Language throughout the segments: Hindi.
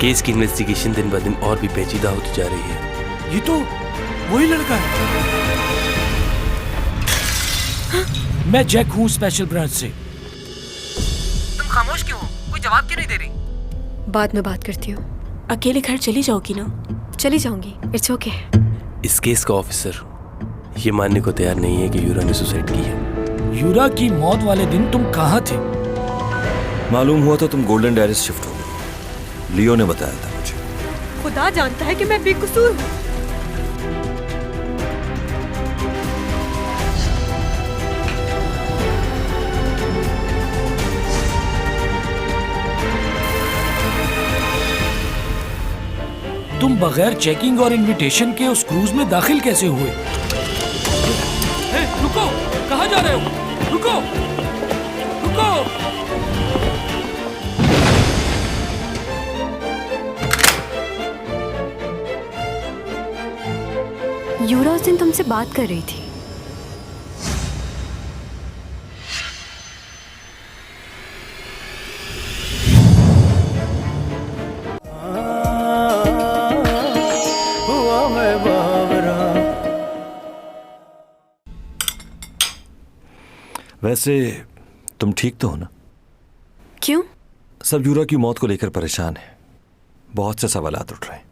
केस की इन्वेस्टिगेशन दिन ब दिन और भी पेचीदा होती जा रही है। ये तो वही लड़का है। मैं जैक हूँ स्पेशल ब्रांच से। तुम खामोश क्यों हो? कोई जवाब क्यों नहीं दे रही? बाद में बात करती हूँ। अकेले घर चली जाओगी ना? चली जाऊंगी, इट्स ओके। इस केस का ऑफिसर ये मानने को तैयार नहीं है कि यूरा ने सुसाइड की है। यूरा की मौत वाले दिन तुम कहाँ थे? मालूम हुआ था तुम गोल्डन डायरीज शिफ्ट हो गए। लियो ने बताया था मुझे। खुदा जानता है कि मैं बेकसूर हूँ। तुम बगैर चेकिंग और इनविटेशन के उस क्रूज में दाखिल कैसे हुए? रुको, कहाँ जा रहे हो? रुको, रुको। यूरा उस दिन तुमसे बात कर रही थी। वैसे तुम ठीक तो हो ना? क्यों? सब यूरा की मौत को लेकर परेशान है। बहुत से सवालात उठ रहे हैं।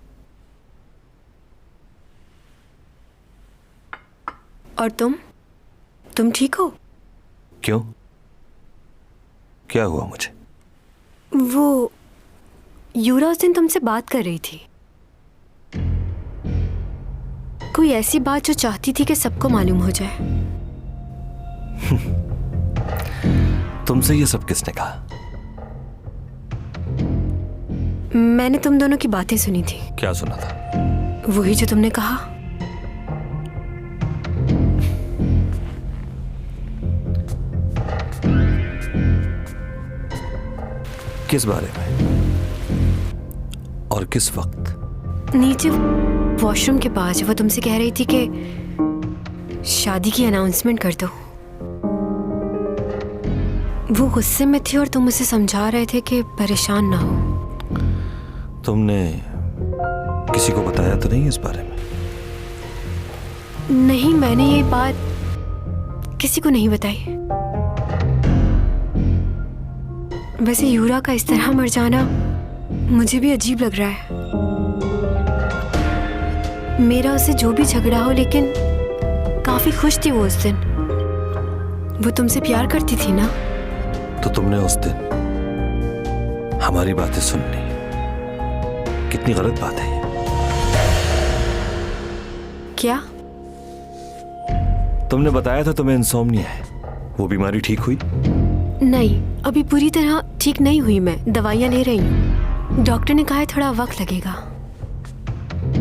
और तुम ठीक हो? क्यों? क्या हुआ मुझे? वो यूरा उस दिन तुमसे बात कर रही थी। कोई ऐसी बात जो चाहती थी कि सबको मालूम हो जाए। तुमसे ये सब किसने कहा? मैंने तुम दोनों की बातें सुनी थी। क्या सुना था? वही जो तुमने कहा। किस बारे में और किस वक्त? नीचे वॉशरूम के पास वो तुमसे कह रही थी कि शादी की अनाउंसमेंट कर दो। वो गुस्से में थी और तुम उसे समझा रहे थे कि परेशान ना हो। तुमने किसी को बताया तो नहीं इस बारे में? नहीं, मैंने ये बात किसी को नहीं बताई। वैसे यूरा का इस तरह मर जाना मुझे भी अजीब लग रहा है। मेरा उससे जो भी झगड़ा हो, लेकिन काफी खुश थी वो उस दिन। वो तुमसे प्यार करती थी ना? तो तुमने उस दिन हमारी बातें सुन ली। कितनी गलत बात है ये। क्या? तुमने बताया था तुम्हें इंसोम्निया है। वो बीमारी ठीक हुई? नहीं, अभी पूरी तरह ठीक नहीं हुई। मैं दवाइयाँ ले रही हूँ। डॉक्टर ने कहा है थोड़ा वक्त लगेगा।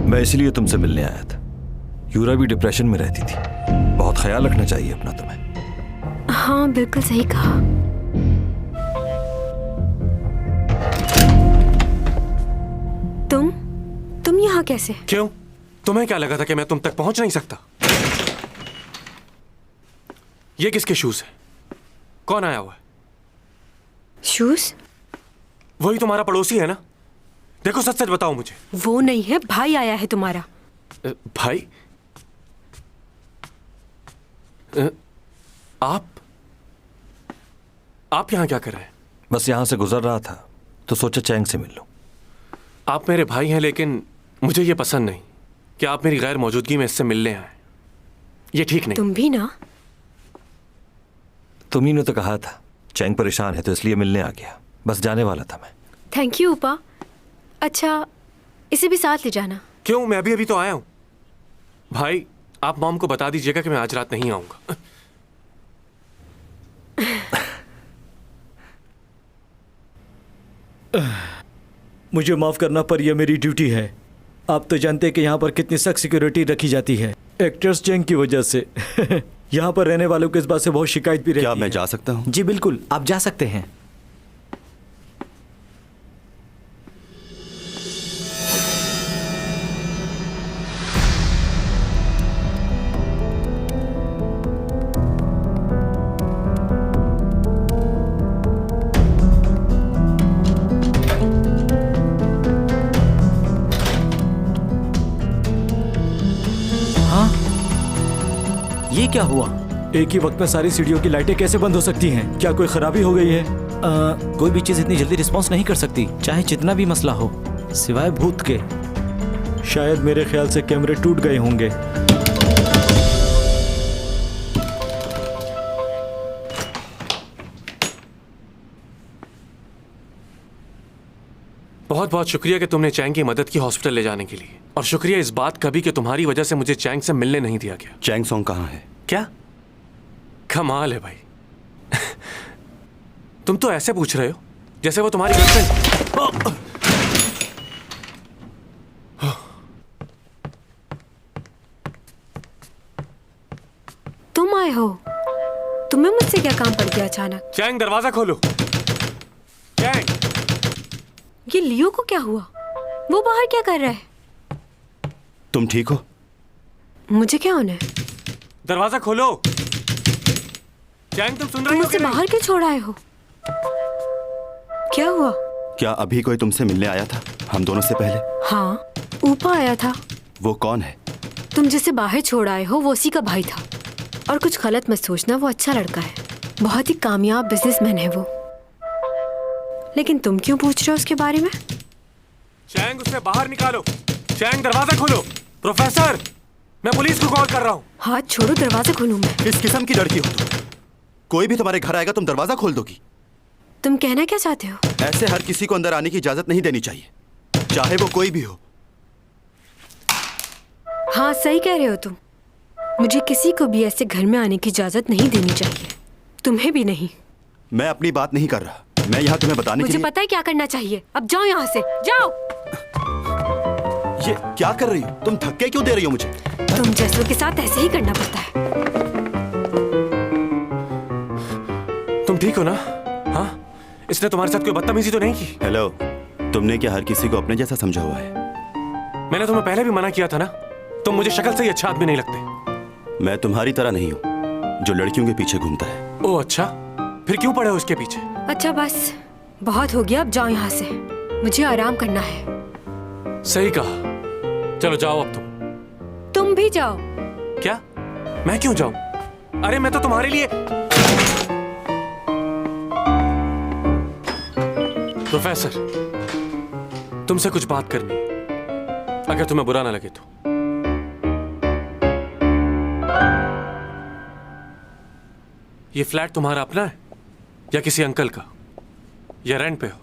मैं इसलिए तुमसे मिलने आया था। यूरा भी डिप्रेशन में रहती थी। बहुत ख्याल रखना चाहिए अपना तुम्हें। हाँ, बिल्कुल सही कहा। तुम यहाँ कैसे? क्यों? तुम्हें क्या लगा था कि मैं तुम तक पहुंच नहीं सकता? ये किसके शूज है? कौन आया हुआ है? शूज? वही तुम्हारा पड़ोसी है ना? देखो, सच सच बताओ मुझे। वो नहीं है, भाई आया है तुम्हारा। भाई? आप यहां क्या कर रहे हैं? बस यहां से गुजर रहा था तो सोचा चैंग से मिल लूं। आप मेरे भाई हैं, लेकिन मुझे ये पसंद नहीं कि आप मेरी गैर मौजूदगी में इससे मिलने आए। ये ठीक नहीं। तुम भी ना? तुम्ही ने तो कहा था चैंग परेशान है तो इसलिए मिलने आ गया। बस जाने वाला था मैं। थैंक यू उपा। अच्छा, इसे भी साथ ले जाना। क्यों? मैं अभी तो आया हूं। भाई, आप मॉम को बता दीजिएगा कि मैं आज रात नहीं आऊंगा। मुझे माफ करना, पर यह मेरी ड्यूटी है। आप तो जानते हैं कि यहाँ पर कितनी सख्त सिक्योरिटी रखी जाती है, एक्टर्स चैंग की वजह से। यहाँ पर रहने वालों को इस बात से बहुत शिकायत भी रहती है। क्या मैं जा सकता हूँ? जी बिल्कुल, आप जा सकते हैं। क्या हुआ? एक ही वक्त में सारी सीढ़ियों की लाइटें कैसे बंद हो सकती हैं? क्या कोई खराबी हो गई है? कोई भी चीज इतनी जल्दी रिस्पॉन्स नहीं कर सकती, चाहे जितना भी मसला हो, सिवाय भूत के। शायद मेरे ख्याल से कैमरे टूट गए होंगे। बहुत बहुत शुक्रिया कि तुमने चैंग की मदद की हॉस्पिटल ले जाने के लिए, और शुक्रिया इस बात का भी कि तुम्हारी वजह से मुझे चैंग से मिलने नहीं दिया गया। चैंग सॉन्ग कहाँ है? क्या कमाल है भाई। तुम तो ऐसे पूछ रहे हो जैसे वो तुम्हारी गर्लफ्रेंड। तुम आए हो? तुम्हें मुझसे क्या काम पड़ गया अचानक? चैंग दरवाजा खोलो। चैंग, ये लियो को क्या हुआ? वो बाहर क्या कर रहा है? तुम ठीक हो? मुझे क्या होना है? दरवाजा खोलो। चैंग, तुम सुन तुम रही हो मुझसे कि नहीं? बाहर क्यों छोड़ आए हो? क्या हुआ? क्या अभी कोई तुमसे मिलने आया था हम दोनों से पहले? हाँ, ऊपर आया था। वो कौन है? तुम जिसे बाहर छोड़ आए हो वो उसी का भाई था। और कुछ गलत मत सोचना, वो अच्छा लड़का है, बहुत ही कामयाब बिजनेसमैन है वो। लेकिन तुम क्यों पूछ रहे हो उसके बारे में? चैंग, उसे बाहर निकालो। चैंग, दरवाजा खोलो। प्रोफेसर, मैं पुलिस को कॉल कर रहा हूँ। हाथ छोड़ो, दरवाजा खोलूं मैं। किस किस्म की लड़की हो तुम? कोई भी तुम्हारे घर आएगा तुम दरवाजा खोल दोगी? तुम कहना क्या चाहते हो? ऐसे हर किसी को अंदर आने की इजाजत नहीं देनी चाहिए, चाहे वो कोई भी हो। हाँ, सही कह रहे हो तुम। मुझे किसी को भी ऐसे घर में आने की इजाजत नहीं देनी चाहिए, तुम्हें भी नहीं। मैं अपनी बात नहीं कर रहा, मैं यहाँ तुम्हें बताने के मुझे लिए। पता है क्या करना चाहिए। अब जाओ यहाँ से, जाओ। ये क्या कर रही हो तुम? धक्के क्यों दे रही हो मुझे? तुम जैसों के साथ ऐसे ही करना पड़ता है। तुम ठीक हो ना? हाँ, इसने तुम्हारे साथ कोई बदतमीजी तो नहीं की? हेलो, तुमने क्या हर किसी को अपने जैसा समझा हुआ है? मैंने तुम्हें पहले भी मना किया था ना, तुम मुझे शक्ल से ही अच्छा आदमी नहीं लगते। मैं तुम्हारी तरह नहीं हूँ जो लड़कियों के पीछे घूमता है। ओह अच्छा, फिर क्यों पड़े हो उसके पीछे? अच्छा बस, बहुत हो गया, अब जाओ यहाँ से, मुझे आराम करना है। सही कहा, चलो जाओ अब तुम भी जाओ। क्या? मैं क्यों जाऊं? अरे मैं तो तुम्हारे लिए। प्रोफेसर, तुमसे कुछ बात करनी है, अगर तुम्हें बुरा ना लगे तो। ये फ्लैट तुम्हारा अपना है या किसी अंकल का, या रेंट पे हो,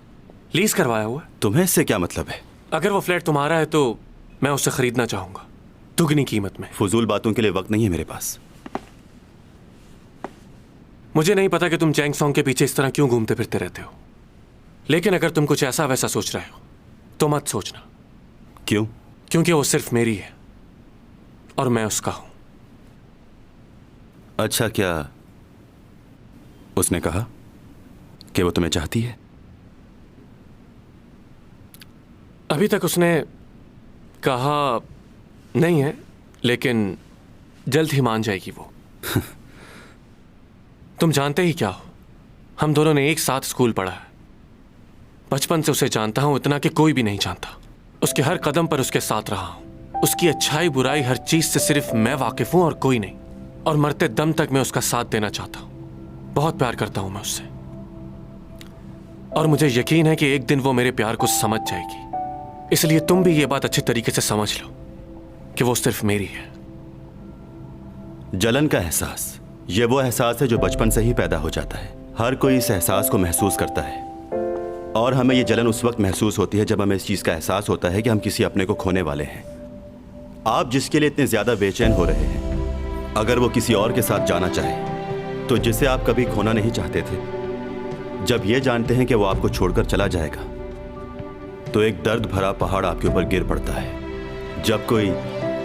लीज करवाया हुआ है? तुम्हें इससे क्या मतलब है? अगर वो फ्लैट तुम्हारा है तो मैं उससे खरीदना चाहूंगा, दुगनी कीमत में। फजूल बातों के लिए वक्त नहीं है मेरे पास। मुझे नहीं पता कि तुम चैंग सॉन्ग के पीछे इस तरह क्यों घूमते फिरते रहते हो, लेकिन अगर तुम कुछ ऐसा वैसा सोच रहे हो तो मत सोचना। क्यों? क्योंकि वो सिर्फ मेरी है और मैं उसका हूं। अच्छा, क्या उसने कहा कि वो तुम्हें चाहती है? अभी तक उसने कहा नहीं है, लेकिन जल्द ही मान जाएगी वो। तुम जानते ही क्या हो, हम दोनों ने एक साथ स्कूल पढ़ा है, बचपन से उसे जानता हूं, इतना कि कोई भी नहीं जानता। उसके हर कदम पर उसके साथ रहा हूं, उसकी अच्छाई बुराई हर चीज से सिर्फ मैं वाकिफ हूं और कोई नहीं, और मरते दम तक मैं उसका साथ देना चाहता हूं। बहुत प्यार करता हूं मैं उससे, और मुझे यकीन है कि एक दिन वो मेरे प्यार को समझ जाएगी। इसलिए तुम भी ये बात अच्छी तरीके से समझ लो कि वो सिर्फ मेरी है। जलन का एहसास, ये वो एहसास है जो बचपन से ही पैदा हो जाता है। हर कोई इस एहसास को महसूस करता है, और हमें ये जलन उस वक्त महसूस होती है जब हमें इस चीज़ का एहसास होता है कि हम किसी अपने को खोने वाले हैं। आप जिसके लिए इतने ज़्यादा बेचैन हो रहे हैं, अगर वो किसी और के साथ जाना चाहे तो जिसे आप कभी खोना नहीं चाहते थे, जब ये जानते हैं कि वो आपको छोड़कर चला जाएगा, तो एक दर्द भरा पहाड़ आपके ऊपर गिर पड़ता है। जब कोई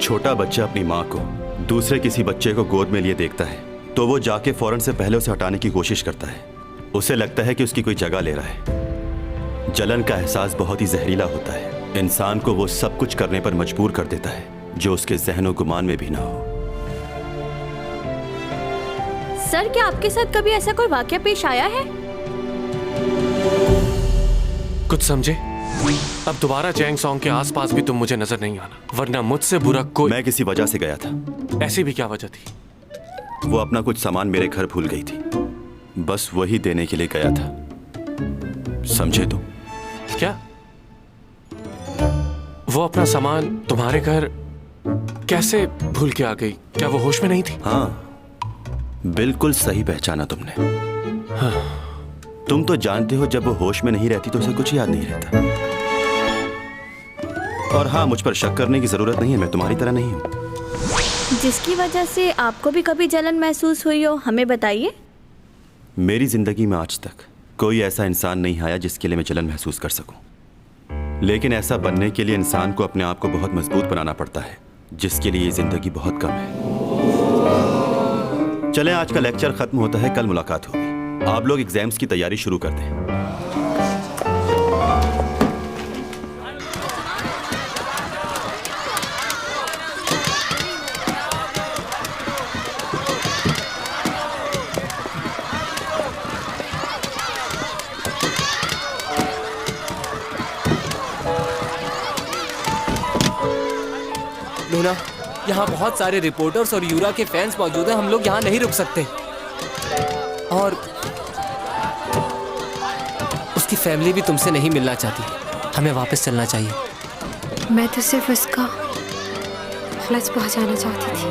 छोटा बच्चा अपनी माँ को दूसरे किसी बच्चे को गोद में लिए देखता है तो वो जाके फौरन से पहले उसे हटाने की कोशिश करता है। उसे लगता है कि उसकी कोई जगह ले रहा है। जलन का एहसास बहुत ही जहरीला होता है, इंसान को वो सब कुछ करने पर मजबूर कर देता है जो उसके ज़हन और गुमान में भी ना हो। सर, क्या आपके साथ कभी ऐसा कोई वाकया पेश आया है? कुछ समझे? अब दोबारा चैंग सॉन्ग के आसपास भी तुम मुझे नजर नहीं आना, वरना मुझसे बुरा कोई। मैं किसी वजह से गया था। ऐसी भी क्या वजह थी? वो अपना कुछ सामान मेरे घर भूल गई थी, बस वही देने के लिए गया था। समझे तुम? क्या वो अपना सामान तुम्हारे घर कैसे भूल के आ गई? क्या वो होश में नहीं थी? हाँ, बिल्कुल सही पहचाना तुमने। हाँ। तुम तो जानते हो जब वो होश में नहीं रहती तो उसे कुछ याद नहीं रहता। और हाँ, मुझ पर शक करने की जरूरत नहीं है, मैं तुम्हारी तरह नहीं हूँ। जिसकी वजह से आपको भी कभी जलन महसूस हुई हो, हमें बताइए। मेरी जिंदगी में आज तक कोई ऐसा इंसान नहीं आया जिसके लिए मैं जलन महसूस कर सकूं। लेकिन ऐसा बनने के लिए इंसान को अपने आप को बहुत मजबूत बनाना पड़ता है, जिसके लिए ये जिंदगी बहुत कम है। चलें, आज का लेक्चर खत्म होता है, कल मुलाकात होगी। आप लोग एग्जाम्स की तैयारी शुरू कर दें। लूना, यहाँ बहुत सारे रिपोर्टर्स और यूरा के फैंस मौजूद हैं, हम लोग यहाँ नहीं रुक सकते। और उसकी फैमिली भी तुमसे नहीं मिलना चाहती, हमें वापस चलना चाहिए। मैं तो सिर्फ उसका खलस पहुंचाना चाहती थी।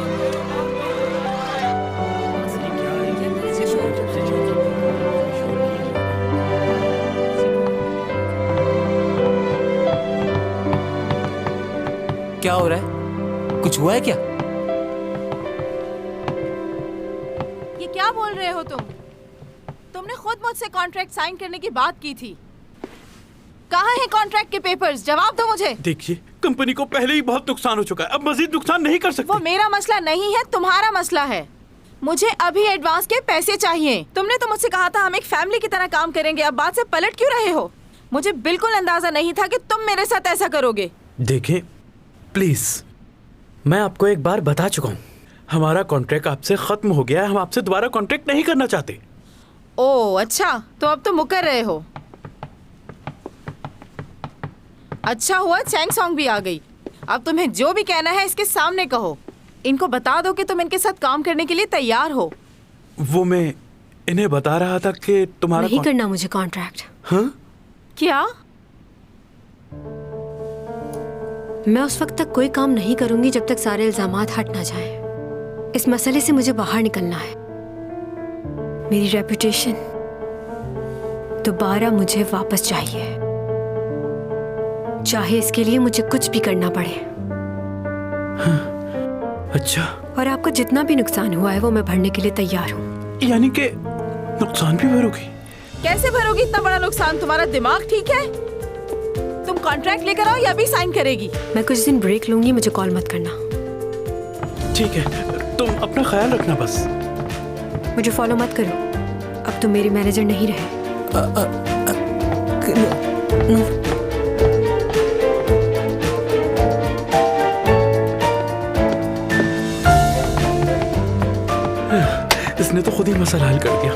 क्या हो रहा है? कुछ हुआ है क्या? ये क्या बोल रहे हो तुम? तुमने खुद मुझसे कॉन्ट्रैक्ट साइन करने की बात की थी। कहाँ है कॉन्ट्रैक्ट के पेपर्स? जवाब दो मुझे। देखिए, कंपनी को पहले ही बहुत नुकसान हो चुका है, अब मजीद नुकसान नहीं कर सकते। वो मेरा मसला नहीं है, तुम्हारा मसला है। मुझे अभी एडवांस के पैसे चाहिए। तुमने तो मुझसे कहा था हम एक फैमिली की तरह काम करेंगे, अब बात से पलट क्यों रहे हो? मुझे बिल्कुल अंदाजा नहीं था कि तुम मेरे साथ ऐसा करोगे। देखिए प्लीज, मैं आपको एक बार बता चुका हूँ, हमारा कॉन्ट्रैक्ट आपसे खत्म हो गया है, हम आपसे दोबारा कॉन्ट्रैक्ट नहीं करना चाहते। ओह अच्छा, तो अब तो मुकर रहे हो। अच्छा हुआ चैंग सॉन्ग भी आ गई। अब तुम्हें जो भी कहना है इसके सामने कहो। इनको बता दो कि तुम इनके साथ काम करने के लिए तैयार हो। वो मैं इन्हें बता रहा था कि तुम्हारा नहीं करना मुझे कॉन्ट्रैक्ट। हाँ? क्या? मैं उस वक्त तक कोई काम नहीं करूंगी जब तक सारे इल्जामात हट ना जाएं। इस मसले से मुझे बाहर निकलना है। मेरी रेपुटेशन दोबारा मुझे वापस चाहिए, चाहे इसके लिए मुझे कुछ भी करना पड़े। हाँ, अच्छा। और आपको जितना भी नुकसान हुआ है वो मैं भरने के लिए तैयार हूँ। यानी कि नुकसान भी भरोगी? कैसे भरोगी इतना बड़ा नुकसान? तुम्हारा दिमाग ठीक है? तुम कॉन्ट्रैक्ट लेकर आओ या भी साइन करेगी? मैं कुछ दिन ब्रेक लूंगी, मुझे कॉल मत करना। ठीक है, तुम अपना ख्याल रखना बस। मुझे फॉलो मत करो, अब तुम मेरे मैनेजर नहीं रहे। इसने तो खुद ही मसला हल कर दिया।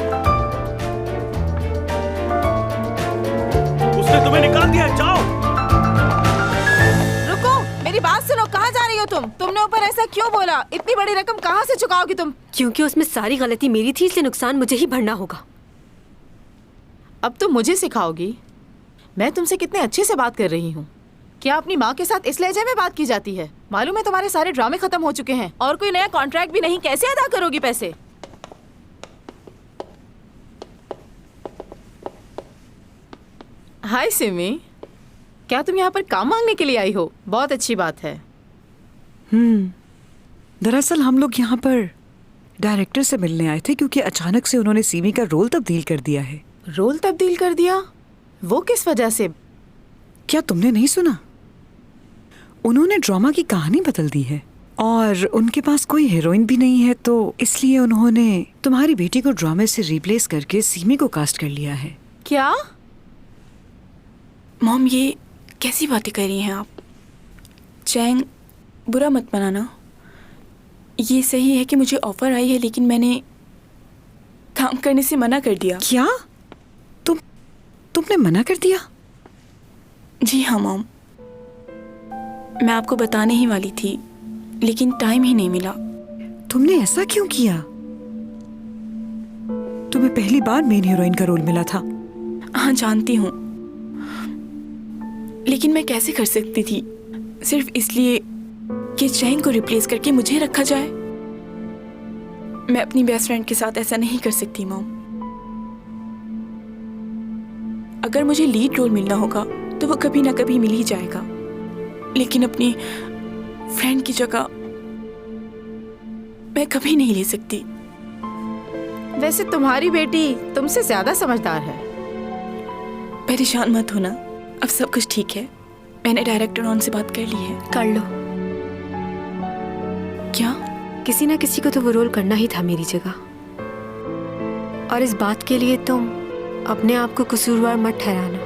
उसने तुम्हें निकाल दिया, जाओ। रुको, मेरी बात सुनो। कहाँ जा रही हो तुम? तुमने ऊपर ऐसा क्यों बोला? इतनी बड़ी रकम कहाँ से चुकाओगी तुम? क्योंकि उसमें सारी गलती मेरी थी, इसलिए नुकसान मुझे ही भरना होगा। अब तुम मुझे सिखाओगी? मैं तुमसे कितने अच्छे से बात कर रही हूँ। क्या अपनी माँ के साथ इस लहजे में बात की जाती है? मालूम है तुम्हारे सारे ड्रामे खत्म हो चुके हैं और कोई नया कॉन्ट्रैक्ट भी नहीं। कैसे अदा करोगी पैसे? हाय सिमी, क्या तुम यहाँ पर काम मांगने के लिए आई हो? बहुत अच्छी बात है। दरअसल हम लोग यहाँ पर डायरेक्टर से मिलने आए थे क्योंकि अचानक से उन्होंने सीमी का रोल तब्दील कर दिया है। रोल तब्दील कर दिया? वो किस वजह से? क्या तुमने नहीं सुना? उन्होंने ड्रामा की कहानी बदल दी है और उनके पास कोई हीरोइन भी नहीं है, तो इसलिए उन्होंने तुम्हारी बेटी को ड्रामे से रिप्लेस करके सीमी को कास्ट कर लिया है। क्या? मॉम, ये कैसी बातें कर रही हैं आप? चैंग, बुरा मत मनाना। ये सही है कि मुझे ऑफर आई है, लेकिन मैंने काम करने से मना कर दिया। क्या? तुमने मना कर दिया? जी हाँ मॉम, मैं आपको बताने ही वाली थी, लेकिन टाइम ही नहीं मिला। तुमने ऐसा क्यों किया? तुम्हें पहली बार मेन हीरोइन का रोल मिला था। हाँ जानती हूँ, लेकिन मैं कैसे कर सकती थी सिर्फ इसलिए कि चैंग को रिप्लेस करके मुझे रखा जाए। मैं अपनी बेस्ट फ्रेंड के साथ ऐसा नहीं कर सकती मॉम। अगर मुझे लीड रोल मिलना होगा तो वो कभी ना कभी मिल ही जाएगा, लेकिन अपनी फ्रेंड की जगह मैं कभी नहीं ले सकती। वैसे तुम्हारी बेटी तुमसे ज्यादा समझदार है। परेशान मत होना, अब सब कुछ ठीक है। मैंने डायरेक्टर ऑन से बात कर ली है। कर लो। क्या? किसी ना किसी को तो वो रोल करना ही था मेरी जगह, और इस बात के लिए तुम अपने आप को कसूरवार मत ठहराना।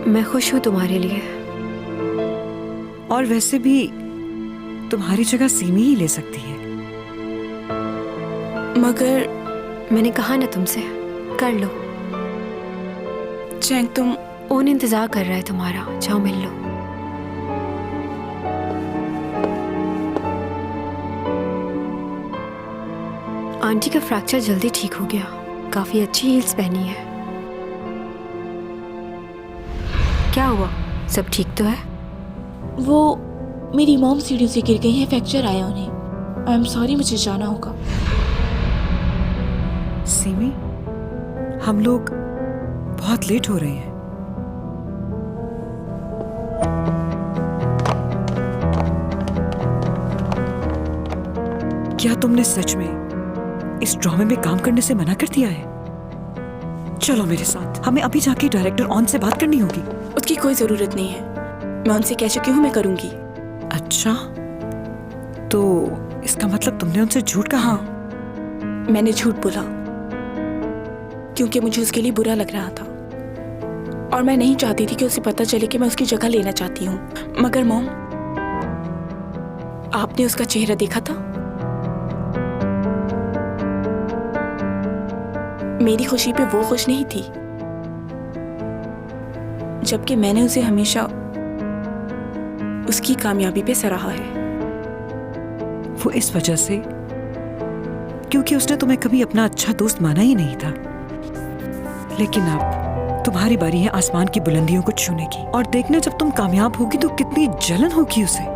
मैं खुश हूँ तुम्हारे लिए। और वैसे भी तुम्हारी जगह सीमी ही ले सकती है। मगर मैंने कहा ना तुमसे, कर लो। चैंग तुम ओन इंतजार कर रहा है तुम्हारा, जाओ मिल लो। आंटी का फ्रैक्चर जल्दी ठीक हो गया, काफी अच्छी हील्स पहनी है। क्या हुआ, सब ठीक तो है? वो मेरी मॉम सीढ़ी से गिर गई है, फ्रैक्चर आया उन्हें। आई एम सॉरी, मुझे जाना होगा। सीमी, हम लोग बहुत लेट हो रहे हैं। क्या तुमने सच में इस ड्रामे में काम करने से मना कर दिया है? चलो मेरे साथ, हमें अभी जाके डायरेक्टर ऑन से बात करनी होगी। उसकी कोई जरूरत नहीं है, मैं उनसे कह चुकी हूँ मैं करूंगी। अच्छा, तो इसका मतलब तुमने उनसे झूठ कहा? हाँ, मैंने झूठ बोला क्योंकि मुझे उसके लिए बुरा लग रहा था और मैं नहीं चाहती थी कि उसे पता चले कि मैं उसकी जगह लेना चाहती हूँ। मगर मॉम, आपने उसका चेहरा देखा था? मेरी खुशी पे वो खुश नहीं थी, जबकि मैंने उसे हमेशा उसकी कामयाबी पे सराहा है। वो इस वजह से क्योंकि उसने तुम्हें कभी अपना अच्छा दोस्त माना ही नहीं था। लेकिन अब तुम्हारी बारी है आसमान की बुलंदियों को छूने की, और देखना जब तुम कामयाब होगी तो कितनी जलन होगी उसे।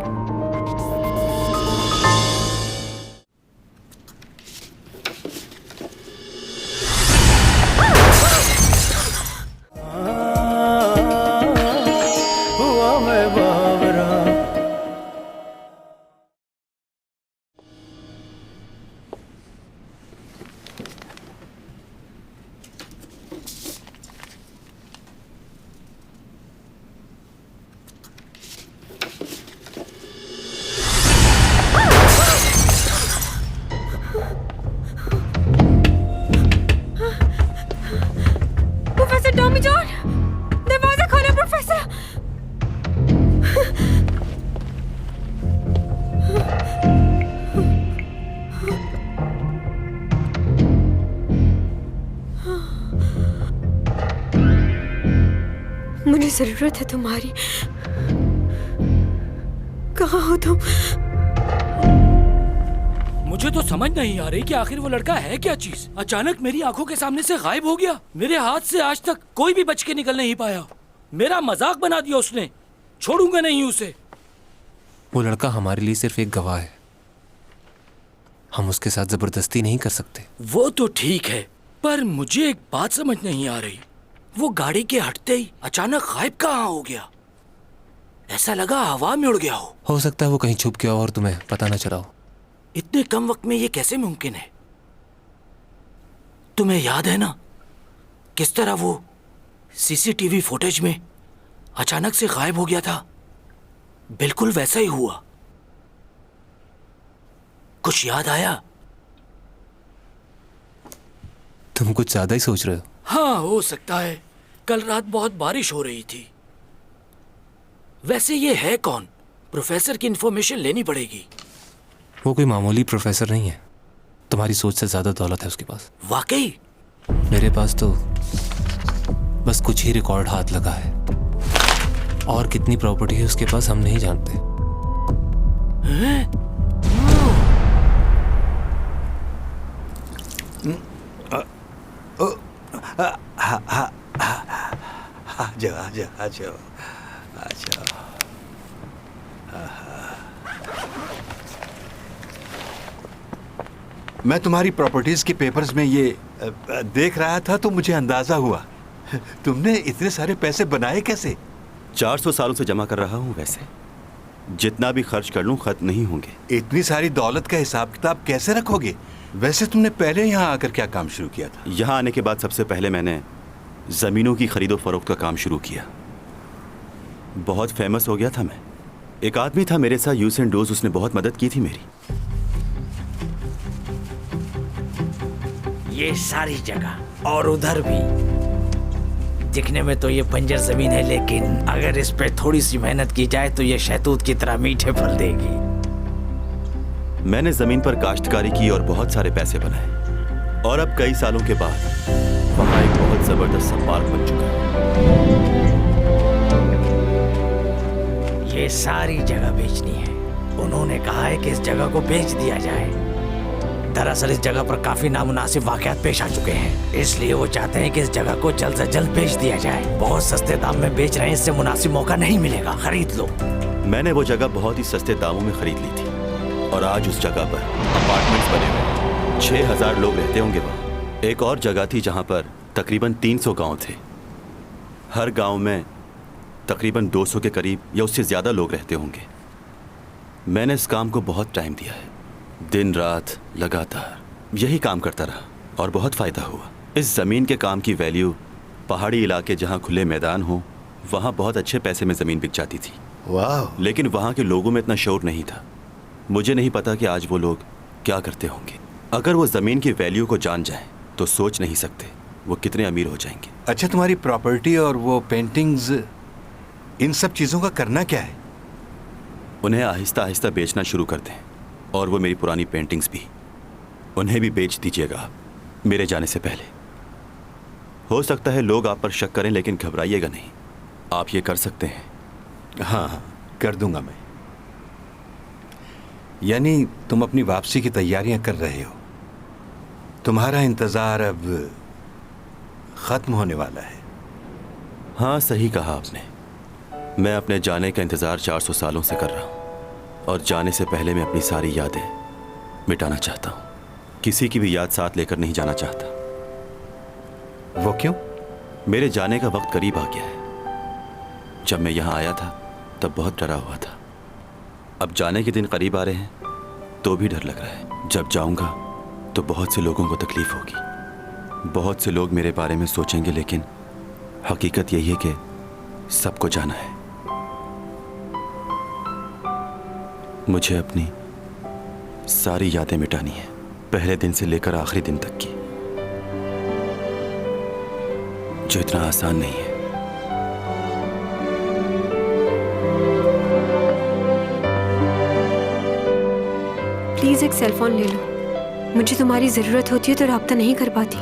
प्रोफेसर टॉमी जॉन, दरवाजा खोलो प्रोफेसर। मुझे जरूरत है तुम्हारी। कहाँ हो तुम? मुझे तो समझ नहीं आ रही कि आखिर वो लड़का है क्या चीज। अचानक मेरी आंखों के सामने से गायब हो गया। मेरे हाथ से आज तक कोई भी बच के निकल नहीं पाया। मेरा मजाक बना दिया उसने, छोड़ूंगा नहीं उसे। वो लड़का हमारे लिए सिर्फ एक गवाह है, हम उसके साथ जबरदस्ती नहीं कर सकते। वो तो ठीक है, पर मुझे एक बात समझ नहीं आ रही। वो गाड़ी के हटते ही अचानक गायब कहाँ हो गया? ऐसा लगा हवा में उड़ गया हो सकता है वो कहीं छुप गया हो और तुम्हें पता न चला हो। इतने कम वक्त में ये कैसे मुमकिन है? तुम्हें याद है ना किस तरह वो सीसीटीवी फुटेज में अचानक से गायब हो गया था? बिल्कुल वैसा ही हुआ। कुछ याद आया? तुम कुछ ज्यादा ही सोच रहे हो। हाँ, हो सकता है। कल रात बहुत बारिश हो रही थी। वैसे ये है कौन? प्रोफेसर की इंफॉर्मेशन लेनी पड़ेगी। वो कोई मामूली प्रोफेसर नहीं है, तुम्हारी सोच से ज्यादा दौलत है उसके पास। वाकई? मेरे पास तो बस कुछ ही रिकॉर्ड हाथ लगा है, और कितनी प्रॉपर्टी है उसके पास हम नहीं जानते। आ जाओ आ जाओ आ जाओ आ जाओ। मैं तुम्हारी प्रॉपर्टीज के पेपर्स में ये देख रहा था तो मुझे अंदाजा हुआ तुमने इतने सारे पैसे बनाए कैसे? 400 सालों से जमा कर रहा हूं। वैसे जितना भी खर्च कर लूं खत्म नहीं होंगे। इतनी सारी दौलत का हिसाब किताब कैसे रखोगे? वैसे तुमने पहले यहाँ आकर क्या काम शुरू किया था? यहाँ आने के बाद सबसे पहले मैंने ज़मीनों की खरीदो फरोख्त का काम शुरू किया। बहुत फेमस हो गया था मैं। एक आदमी था मेरे साथ, यूज एंड डोज, उसने बहुत मदद की थी मेरी। ये सारी जगह और उधर भी दिखने में तो ये बंजर जमीन है, लेकिन अगर इस पे थोड़ी सी मेहनत की जाए तो ये शहतूत की तरह मीठे फल देगी। मैंने जमीन पर काश्तकारी की और बहुत सारे पैसे बनाए। और अब कई सालों के बाद वहाँ एक बहुत जबरदस्त सा पार्क बन चुका है। ये सारी जगह बेचनी है। उन्होंने कहा है कि इस जगह को बेच दिया जाए। दरअसल इस जगह पर काफी नामुनासिब वाकयात पेश आ चुके हैं, इसलिए वो चाहते हैं कि इस जगह को जल्द से जल्द बेच दिया जाए। बहुत सस्ते दाम में बेच रहे हैं, इससे मुनासिब मौका नहीं मिलेगा, खरीद लो। मैंने वो जगह बहुत ही सस्ते दामों में खरीद ली थी और आज उस जगह पर अपार्टमेंट्स बने हुए 6000 लोग रहते होंगे वहाँ। एक और जगह थी जहाँ पर तकरीबन 300 गाँव थे। हर गाँव में तकरीबन 200 के करीब या उससे ज़्यादा लोग रहते होंगे। मैंने इस काम को बहुत टाइम दिया है, दिन रात लगातार यही काम करता रहा और बहुत फ़ायदा हुआ। इस ज़मीन के काम की वैल्यू पहाड़ी इलाके जहाँ खुले मैदान हो वहाँ बहुत अच्छे पैसे में ज़मीन बिक जाती थी। वाह! लेकिन वहाँ के लोगों में इतना शौर नहीं था। मुझे नहीं पता कि आज वो लोग क्या करते होंगे। अगर वो ज़मीन की वैल्यू को जान जाएं तो सोच नहीं सकते वो कितने अमीर हो जाएंगे। अच्छा, तुम्हारी प्रॉपर्टी और वो पेंटिंग्स, इन सब चीज़ों का करना क्या है? उन्हें आहिस्ता आहिस्ता बेचना शुरू कर दें, और वो मेरी पुरानी पेंटिंग्स भी, उन्हें भी बेच दीजिएगा आप मेरे जाने से पहले। हो सकता है लोग आप पर शक करें, लेकिन घबराइएगा नहीं, आप ये कर सकते हैं। हाँ हाँ, कर दूंगा मैं। यानी तुम अपनी वापसी की तैयारियां कर रहे हो। तुम्हारा इंतज़ार अब ख़त्म होने वाला है। हाँ, सही कहा आपने। मैं अपने जाने का इंतज़ार 400 सालों से कर रहा हूँ, और जाने से पहले मैं अपनी सारी यादें मिटाना चाहता हूँ। किसी की भी याद साथ लेकर नहीं जाना चाहता। वो क्यों? मेरे जाने का वक्त करीब आ गया है। जब मैं यहाँ आया था तब बहुत डरा हुआ था। अब जाने के दिन करीब आ रहे हैं तो भी डर लग रहा है। जब जाऊँगा तो बहुत से लोगों को तकलीफ़ होगी। बहुत से लोग मेरे बारे में सोचेंगे, लेकिन हकीकत यही है कि सबको जाना है। मुझे अपनी सारी यादें मिटानी है, पहले दिन से लेकर आखिरी दिन तक की, जो इतना आसान नहीं है। प्लीज एक सेल फोन ले लो, मुझे तुम्हारी जरूरत होती है तो राब्ता नहीं कर पाती।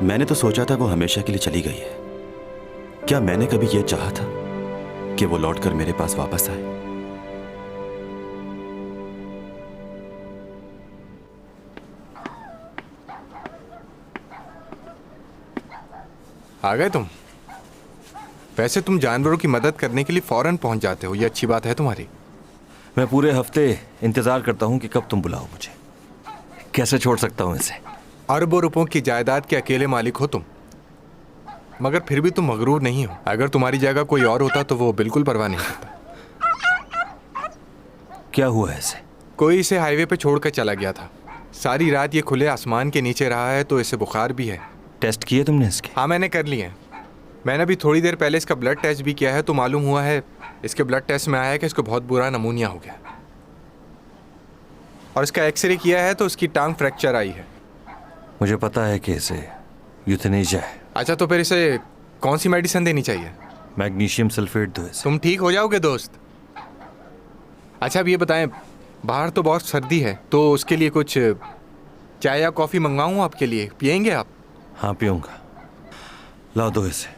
मैंने तो सोचा था वो हमेशा के लिए चली गई है। क्या मैंने कभी ये चाहा था कि वो लौटकर मेरे पास वापस आए? आ गए तुम? वैसे तुम जानवरों की मदद करने के लिए फौरन पहुंच जाते हो, ये अच्छी बात है तुम्हारी। मैं पूरे हफ्ते इंतजार करता हूँ कि कब तुम बुलाओ मुझे। कैसे छोड़ सकता हूँ इसे? अरबों रुपयों की जायदाद के अकेले मालिक हो तुम, मगर फिर भी तुम मगरूर नहीं हो। अगर तुम्हारी जगह कोई और होता तो वो बिल्कुल परवाह नहीं करता। क्या हुआ है इसे? कोई इसे हाईवे पे छोड़कर चला गया था। सारी रात ये खुले आसमान के नीचे रहा है, तो इसे बुखार भी है। टेस्ट किए तुमने इसके? हाँ, मैंने कर लिए हैं। मैंने अभी थोड़ी देर पहले इसका ब्लड टेस्ट भी किया है, तो मालूम हुआ है इसके ब्लड टेस्ट में आया है कि इसको बहुत बुरा नमूनिया हो गया, और इसका एक्सरे किया है तो उसकी टांग फ्रैक्चर आई है। मुझे पता है कि इसे यूथेनेशिया है। अच्छा, तो फिर इसे कौन सी मेडिसिन देनी चाहिए? मैग्नीशियम सल्फेट दो इसे। तुम ठीक हो जाओगे दोस्त। अच्छा, अब ये बताएं, बाहर तो बहुत सर्दी है, तो उसके लिए कुछ चाय या कॉफ़ी मंगवाऊँ आपके लिए? पियेंगे आप? हाँ, पीऊँगा। लाओ दो इसे।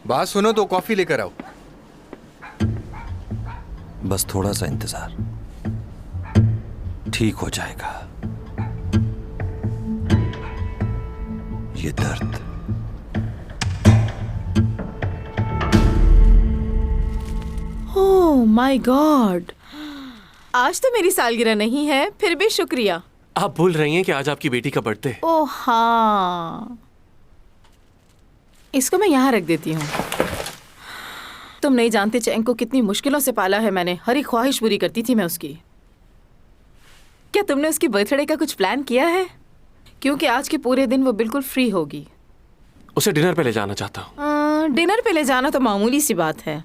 बात सुनो तो कॉफ़ी लेकर आओ। बस थोड़ा सा इंतज़ार। ठीक हो जाएगा। ये दर्द ओह माय गॉड, आज तो मेरी सालगिरह नहीं है, फिर भी शुक्रिया। आप भूल रही हैं कि आज आपकी बेटी का बर्थडे है। ओह हाँ, इसको मैं यहाँ रख देती हूँ। तुम नहीं जानते चैंग को कितनी मुश्किलों से पाला है मैंने। हर एक ख्वाहिश पूरी करती थी मैं उसकी। क्या तुमने उसकी बर्थडे का कुछ प्लान किया है? क्योंकि आज के पूरे दिन वो बिल्कुल फ्री होगी। उसे डिनर पे ले जाना चाहता हूँ। डिनर पे ले जाना तो मामूली सी बात है।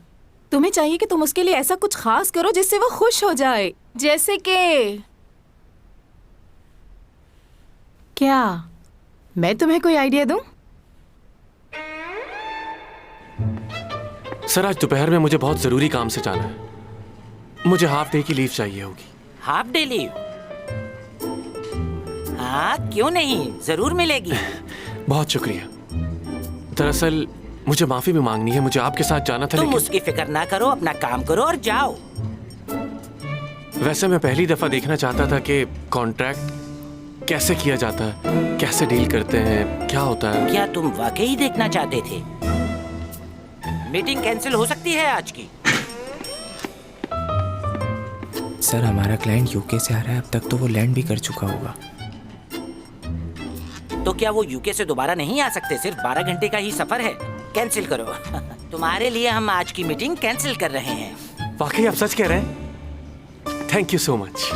तुम्हें चाहिए कि तुम उसके लिए ऐसा कुछ खास करो जिससे वो खुश हो जाए। जैसे कि क्या मैं तुम्हें कोई आइडिया दूं? सर, आज दोपहर में मुझे बहुत जरूरी काम से जाना है। मुझे हाफ डे की लीव चाहिए होगी। Half day leave? हाँ, क्यों नहीं, जरूर मिलेगी। बहुत शुक्रिया। दरअसल मुझे माफी भी मांगनी है। मुझे आपके साथ जाना था, तुम लेकिन उसकी फिक्र ना करो, अपना काम करो और जाओ। वैसे मैं पहली दफा देखना चाहता था कि कॉन्ट्रैक्ट कैसे किया जाता है, कैसे डील करते हैं, क्या होता है। क्या तुम वाकई देखना चाहते थे? मीटिंग कैंसिल हो सकती है आज की। सर, हमारा क्लाइंट यूके से आ रहा है। अब तक तो वो लैंड भी कर चुका होगा। तो क्या वो यूके से दोबारा नहीं आ सकते? सिर्फ 12 घंटे का ही सफर है। कैंसिल करो। तुम्हारे लिए हम आज की मीटिंग कैंसिल कर रहे हैं। वाकई आप सच कह रहे हैं? Thank you so much.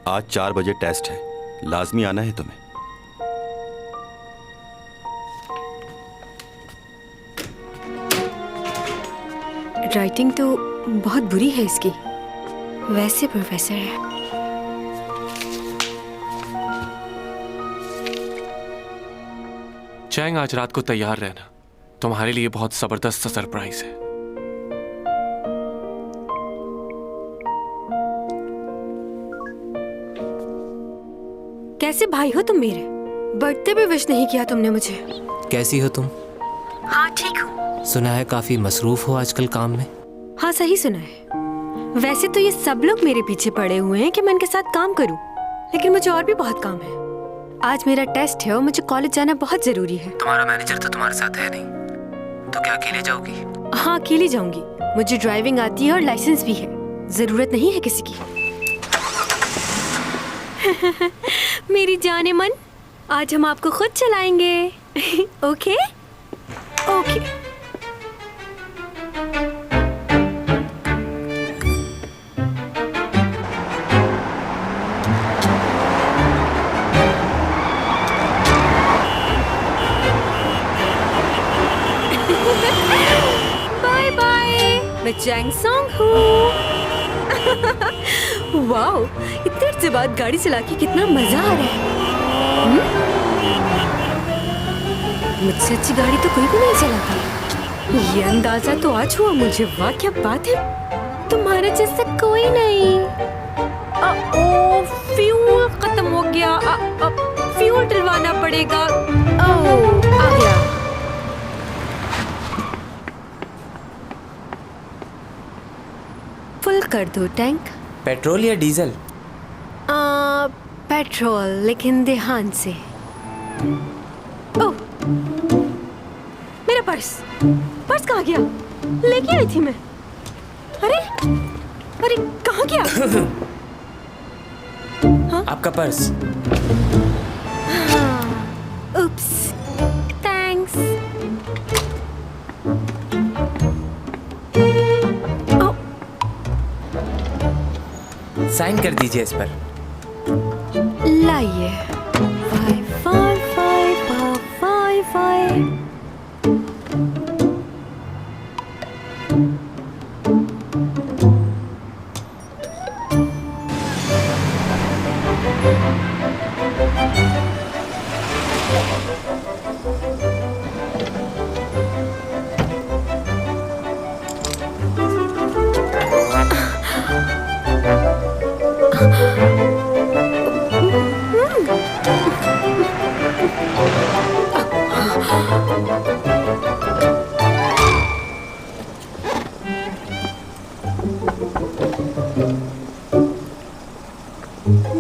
आज 4 बजे टेस्ट है, लाजमी आना है तुम्हें। राइटिंग तो बहुत बुरी है इसकी। वैसे प्रोफेसर है। चैंग, आज रात को तैयार रहना। तुम्हारे लिए बहुत जबरदस्त सा सरप्राइज है। कैसे भाई हो तुम मेरे? बर्थडे पे विश नहीं किया तुमने मुझे। कैसी हो तुम? हाँ ठीक हूँ। सुना है काफी मसरूफ हो आजकल काम में। हाँ सही सुना है। वैसे तो ये सब लोग मेरे पीछे पड़े हुए हैं कि मैं इनके साथ काम करूं, लेकिन मुझे और भी बहुत काम है। आज मेरा टेस्ट है और मुझे कॉलेज जाना बहुत जरूरी है। तुम्हारा मैनेजर तो तुम्हारे साथ है नहीं, तो क्या अकेले जाओगी? हाँ अकेली जाऊंगी। मुझे ड्राइविंग आती है और लाइसेंस भी है। जरूरत नहीं है किसी की। मेरी जाने मन, आज हम आपको खुद चलाएंगे। Okay okay. बाय बाय, मैं चैंग सॉन्ग हूँ। वाओ, इतनी देर से बाद गाड़ी चला के कितना मजा आ रहा है। मुझसे अच्छी गाड़ी तो कोई भी नहीं चलाता। ये अंदाजा तो आज हुआ मुझे। वाह क्या बात है, तुम्हारे जैसा कोई नहीं। ओ फ्यूल खत्म हो गया। फ्यूल डलवाना पड़ेगा। आ गया। फुल कर दो टैंक। पेट्रोल या डीजल? पेट्रोल, लेकिन ध्यान से। ओह, मेरा पर्स कहाँ गया? लेके आई थी मैं। अरे अरे कहाँ गया? हाँ? आपका पर्स। उप्स, थैंक्स। साइन कर दीजिए इस पर। लाइए। 5 5 5 5 5।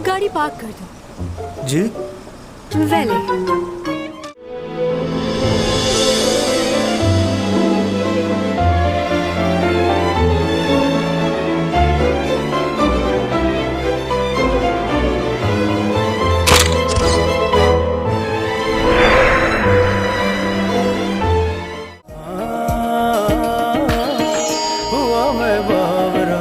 गाड़ी पार्क कर दो। जी वेले हुआ मैं बाबरा।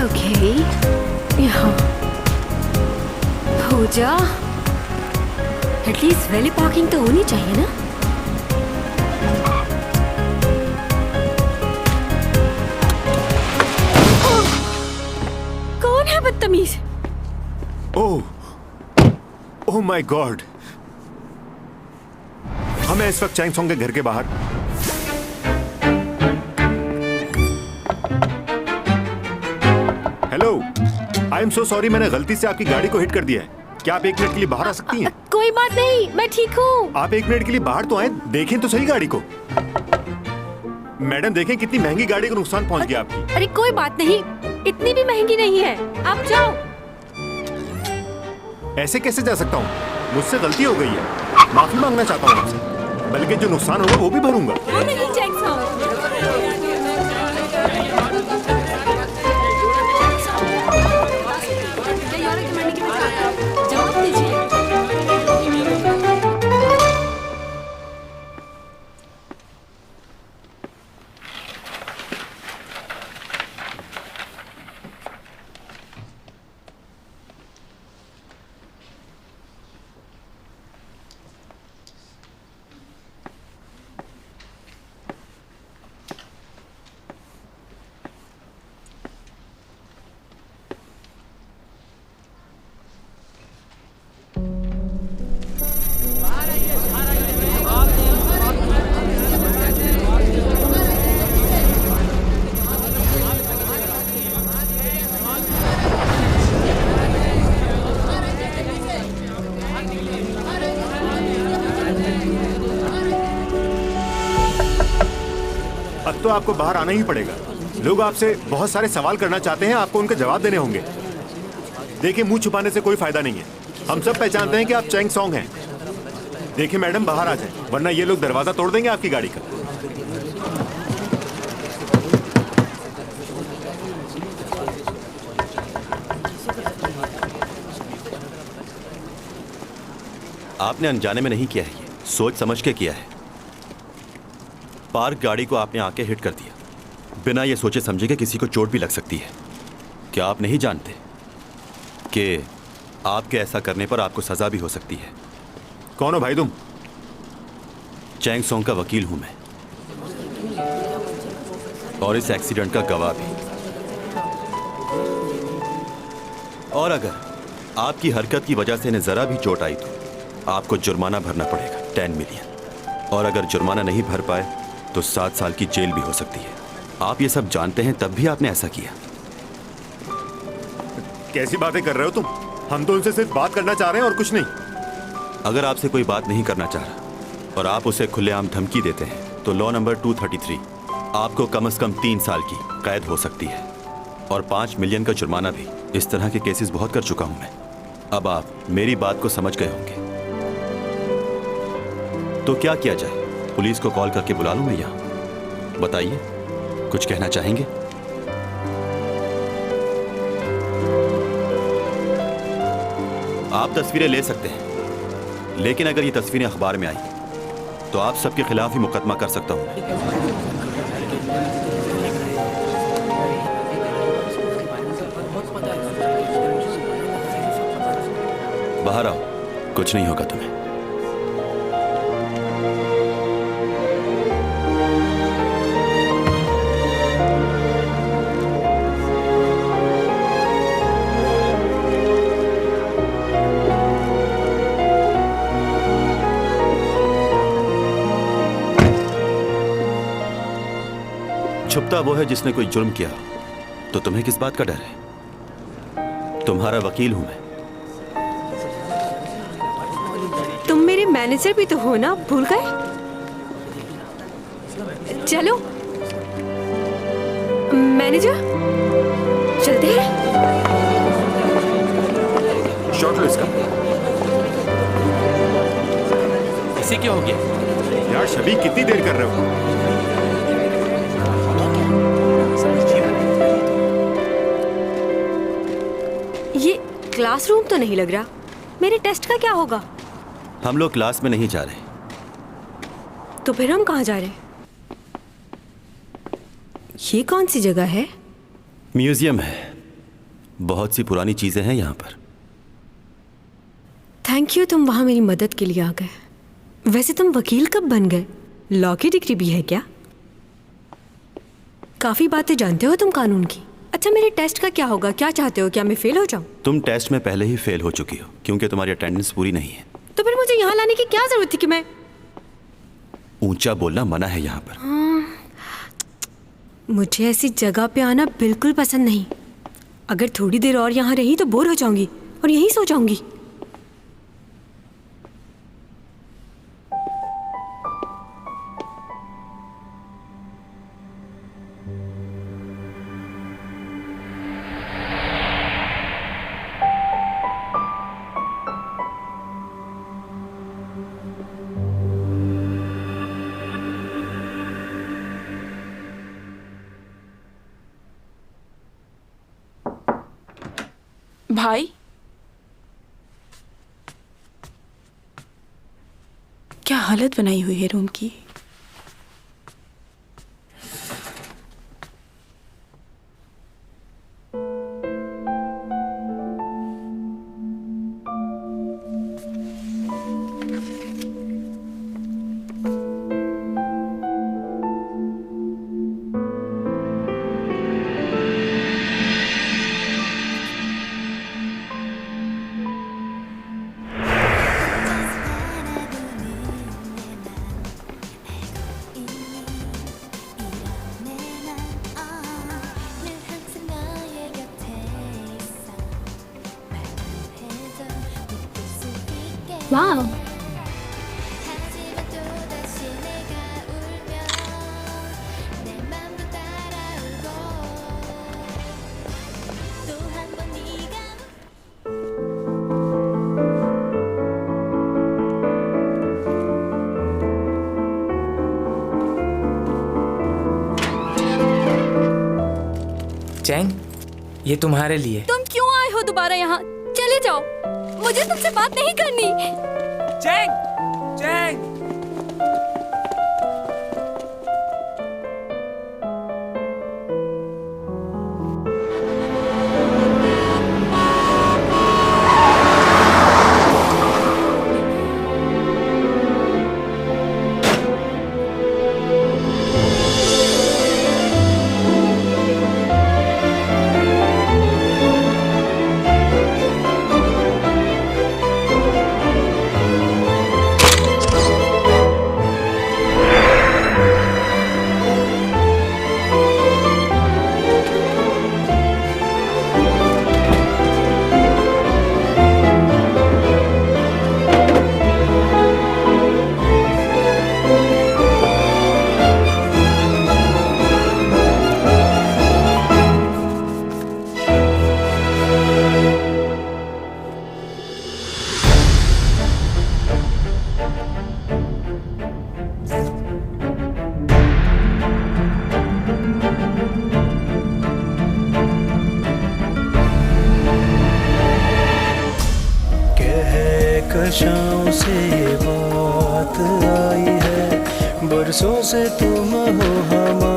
ओके, यहाँ पूजा, एटलीस्ट वैली पार्किंग तो होनी चाहिए ना। कौन है बदतमीज? ओह ओह माय गॉड, हमें इस वक्त चैंग सोंग के घर के बाहर। Hello, I am so sorry, मैंने गलती से आपकी गाड़ी को हिट कर दिया है। क्या आप 1 मिनट के लिए बाहर आ सकती हैं? कोई बात नहीं, मैं ठीक हूँ। आप 1 मिनट के लिए बाहर तो आए, देखें तो सही गाड़ी को। मैडम देखें कितनी महंगी गाड़ी को नुकसान पहुंच गया आपकी। अरे कोई बात नहीं, इतनी भी महंगी नहीं है, आप जाओ। ऐसे कैसे जा सकता हूँ? मुझसे गलती हो गई है, माफी मांगना चाहता हूँ आपसे। बल्कि जो नुकसान होगा वो भी भरूंगा। नहीं चेक जवाब दीजिए। अब तो आपको बाहर आना ही पड़ेगा। लोग आपसे बहुत सारे सवाल करना चाहते हैं, आपको उनके जवाब देने होंगे। देखिए, मुंह छुपाने से कोई फायदा नहीं है। हम सब पहचानते हैं कि आप चैंग सोंग हैं। देखिए मैडम, बाहर आ जाएं, वरना ये लोग दरवाजा तोड़ देंगे आपकी गाड़ी का। आपने अनजाने में नहीं किया है, ये सोच समझ के किया है। पार्क गाड़ी को आपने आके हिट कर दिया, बिना ये सोचे समझे कि किसी को चोट भी लग सकती है। क्या आप नहीं जानते कि आपके ऐसा करने पर आपको सजा भी हो सकती है? कौन हो भाई तुम? चैंग सोंग का वकील हूं मैं, और इस एक्सीडेंट का गवाह भी। और अगर आपकी हरकत की वजह से इन्हें जरा भी चोट आई तो आपको जुर्माना भरना पड़ेगा, 10 मिलियन। और अगर जुर्माना नहीं भर पाए तो 7 साल की जेल भी हो सकती है। आप ये सब जानते हैं, तब भी आपने ऐसा किया। कैसी बातें कर रहे हो तुम? हम तो उनसे सिर्फ बात करना चाह रहे हैं और कुछ नहीं। अगर आपसे कोई बात नहीं करना चाह रहा और आप उसे खुलेआम धमकी देते हैं तो लॉ नंबर 233 आपको कम से कम 3 साल की कैद हो सकती है और 5 मिलियन का जुर्माना भी। इस तरह के केसेस बहुत कर चुका हूं मैं। अब आप मेरी बात को समझ गए होंगे। तो क्या किया जाए? पुलिस को कॉल करके बुला लूं मैं यहां? बताइए, कुछ कहना चाहेंगे? आप तस्वीरें ले सकते हैं, लेकिन अगर ये तस्वीरें अखबार में आई तो आप सबके खिलाफ ही मुकदमा कर सकता हूं। बाहर आओ, कुछ नहीं होगा तुम्हें। छुपता वो है जिसने कोई जुर्म किया, तो तुम्हें किस बात का डर है? तुम्हारा वकील हूं मैं। तुम मेरे मैनेजर भी तो हो ना, भूल गए? चलो मैनेजर, चलते हैं। शॉट लो इसका। इसे क्या हो गया? यार शबी, कितनी देर कर रहे हो? ये क्लासरूम तो नहीं लग रहा। मेरे टेस्ट का क्या होगा? हम लोग क्लास में नहीं जा रहे। तो फिर हम कहाँ जा रहे हैं? ये कौन सी जगह है? म्यूजियम है, बहुत सी पुरानी चीजें हैं यहाँ पर। थैंक यू, तुम वहाँ मेरी मदद के लिए आ गए। वैसे तुम वकील कब बन गए? लॉ की डिग्री भी है क्या? काफी बातें जानते हो तुम कानून की। अच्छा, मेरे टेस्ट का क्या होगा? क्या चाहते हो? क्या मैं फेल हो जाऊं? तुम टेस्ट में पहले ही फेल हो चुकी हो, क्योंकि तुम्हारी अटेंडेंस पूरी नहीं है। तो फिर मुझे यहाँ लाने की क्या जरूरत थी कि मैं? ऊंचा बोलना मना है यहाँ पर। मुझे ऐसी जगह पे आना बिल्कुल पसंद नहीं। अगर थोड़ी देर और यहाँ रही तो बोर हो जाऊंगी और यहीं सो जाऊंगी। भाई, क्या हालत बनाई हुई है रूम की। वाह, चैंग, ये तुम्हारे लिए। तुम क्यों आए हो दोबारा यहाँ? चले जाओ, मुझे तुमसे बात नहीं करनी। Chang, Chang. कशाओं से बात आई है, बरसों से तुम हो हमारे।